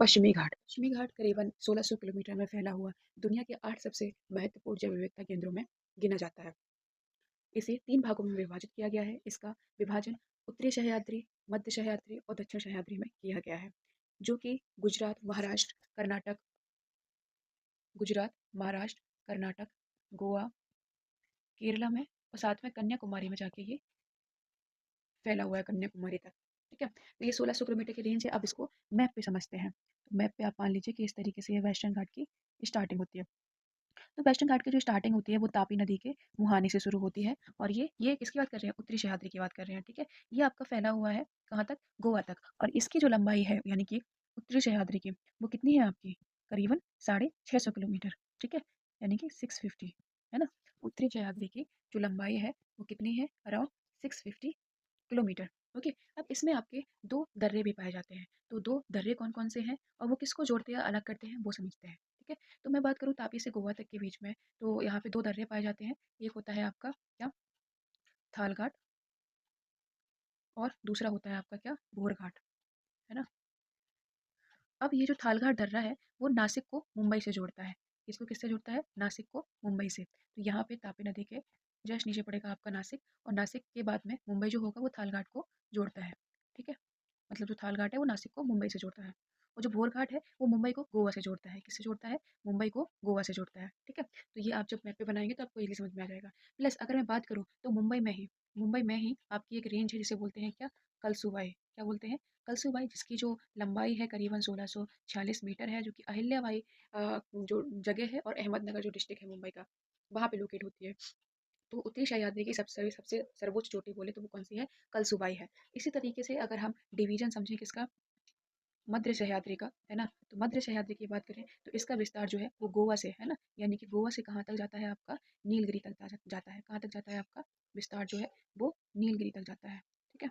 पश्चिमी घाट करीबन 1600 किलोमीटर में फैला हुआ दुनिया के 8 सबसे महत्वपूर्ण जैव विविधता केंद्रों में गिना जाता है। इसे 3 भागों में विभाजित किया गया है। इसका विभाजन उत्तरी सह्याद्री, मध्य सह्याद्री और दक्षिण सह्याद्री में किया गया है, जो कि कर्नाटक, गुजरात, महाराष्ट्र, कर्नाटक, गोवा, केरला में और साथ में कन्याकुमारी में जाके ये फैला हुआ है, कन्याकुमारी तक। ठीक है? तो ये 1600 किलोमीटर की रेंज है। अब इसको मैप पे समझते हैं। तो मैप पे आप मान लीजिए कि इस तरीके से ये वेस्टर्न घाट की स्टार्टिंग होती है। तो वेस्टर्न घाट की जो स्टार्टिंग होती है वो तापी नदी के मुहाने से शुरू होती है, और ये किसकी बात कर रहे हैं? उत्तरी सह्याद्री की बात कर रहे हैं। ठीक है? ये आपका फैला हुआ है कहाँ तक? गोवा तक। और इसकी जो लंबाई है यानी कि उत्तरी सह्याद्री की, वो कितनी है आपकी? करीबन 650 किलोमीटर। ठीक है? यानी कि 650, है ना? उत्तरी सह्याद्री की जो लंबाई है वो कितनी है? Around 650 kilometre. ओके। अब इसमें आपके दो दर्रे भी पाए जाते हैं। तो दो दर्रे कौन कौन से हैं और वो किसको जोड़ते हैं, अलग करते हैं, वो समझते हैं। ठीक है? तो मैं बात करूँ तापी से गोवा तक के बीच में, तो यहाँ पे दो दर्रे पाए जाते हैं। एक होता है आपका क्या? थाल घाट, और दूसरा होता है आपका क्या? भोर घाट, है ना? अब ये जो थालघाट दर्रा है वो नासिक को मुंबई से जोड़ता है। इसको किससे जोड़ता है? नासिक को मुंबई से। तो यहाँ पे तापी नदी के जस्ट नीचे पड़ेगा आपका नासिक, और नासिक के बाद में मुंबई जो होगा वो थालघाट को जोड़ता है। ठीक है? मतलब जो थाल घाट है वो नासिक को मुंबई से जोड़ता है, और जो भोर घाट है वो मुंबई को गोवा से जोड़ता है। किससे जोड़ता है? मुंबई को गोवा से जोड़ता है। ठीक है? तो ये आप जब मैप पे बनाएंगे तो आपको इजीली समझ में आ जाएगा। प्लस अगर मैं बात करूँ तो मुंबई में ही आपकी एक रेंज है जिसे बोलते हैं क्या? कलसुबाई। क्या बोलते हैं? कलसुबाई, जिसकी जो लंबाई है करीबन 1646 मीटर है, जो कि अहिल्याबाई जो जगह है और अहमदनगर जो डिस्ट्रिक्ट है मुंबई का, वहाँ पे लोकेट होती है। तो उत्तरी सह्याद्री की सबसे सबसे सर्वोच्च चोटी बोले तो वो कौन सी है? कलसुबाई है। इसी तरीके से अगर हम डिवीजन समझें किसका? मध्य सह्याद्री का, है ना? तो मध्य सह्याद्री की बात करें तो इसका विस्तार जो है वो गोवा से, है ना? यानी कि गोवा से कहाँ तक जाता है आपका? नीलगिरी तक जाता है। कहाँ तक जाता है आपका विस्तार जो है? वो नीलगिरी तक जाता है। ठीक है?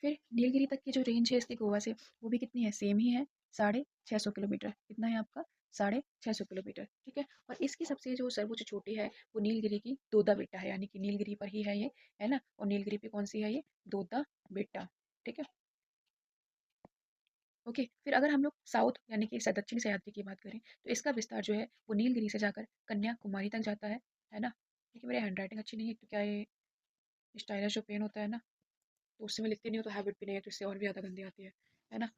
फिर नीलगिरी तक की जो रेंज है इसकी गोवा से, वो भी कितनी है? सेम ही है, 650 किलोमीटर। कितना है आपका? 650 किलोमीटर। ठीक है? और इसकी सबसे जो सर्वोच्च चोटी है वो नीलगिरी की दोदा बेट्टा है, यानी कि नीलगिरी पर ही है ये, है ना? और नीलगिरी पे कौन सी है ये? दोदा बेट्टा। ठीक है? ओके। फिर अगर हम लोग साउथ यानी कि दक्षिण सह्याद्री की बात करें तो इसका विस्तार जो है वो नीलगिरी से जाकर कन्याकुमारी तक जाता है ना? देखिए मेरी हैंडराइटिंग अच्छी नहीं है, तो क्या ये स्टाइलस जो पेन होता है ना, तो उससे मैं लिखती नहीं हूँ, तो हैबिट भी नहीं है, तो इससे और भी ज़्यादा गंदी आती है ना?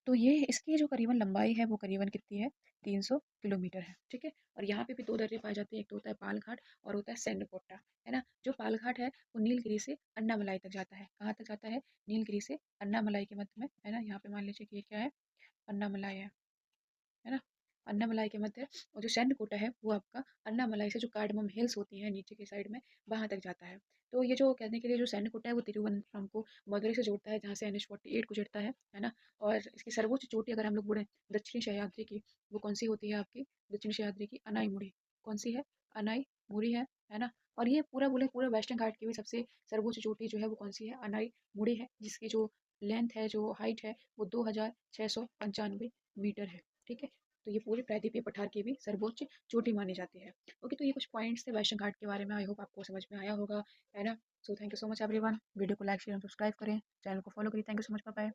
तो ये इसकी जो करीबन लंबाई है वो करीबन कितनी है? 300 किलोमीटर है। ठीक है? और यहाँ पे भी दो दर्रे पाए जाते हैं, एक तो होता है पाल घाट और होता है सेंडकोटा, है ना? जो पाल घाट है वो नीलगिरी से अन्नामलाई तक जाता है। कहाँ तक जाता है? नीलगिरी से अन्नामलाई के मध्य में, है ना? यहाँ पे मान लीजिए कि ये क्या है? अन्नामलाई है ना? अन्नामलाई के मध्य। और जो सैंडकोटा है वो आपका अन्नामलाई से जो कार्डमम हिल्स होती हैं नीचे की साइड में, वहाँ तक जाता है। तो ये जो कहने के लिए जो सैंडकोटा है वो तिरुवनंतपुरम को मदुरई से जोड़ता है, जहाँ से NH-48 गुजरता है ना? और इसकी सर्वोच्च चोटी अगर हम लोग बोले दक्षिणी सह्याद्री की, वो कौन सी होती है आपकी? दक्षिण सह्याद्री की अनाईमुड़ी। कौन सी है? अनाईमुड़ी है ना? और ये पूरा बोले पूरा वेस्टर्न घाट की भी सबसे सर्वोच्च चोटी जो है वो कौन सी है? अनाईमुड़ी है, जिसकी जो लेंथ है, जो हाइट है, वो 2695 मीटर है। ठीक है? तो ये पूरी प्रायद्वीपीय पठार की भी सर्वोच्च चोटी मानी जाती है। ओके, तो ये कुछ पॉइंट्स थे वैश्य घाट के बारे में। आई होप आपको समझ में आया होगा, है ना? So thank you so much everyone. Video को लाइक शेयर एंड सब्सक्राइब करें, चैनल को फॉलो करिए। Thank you so much, bye bye.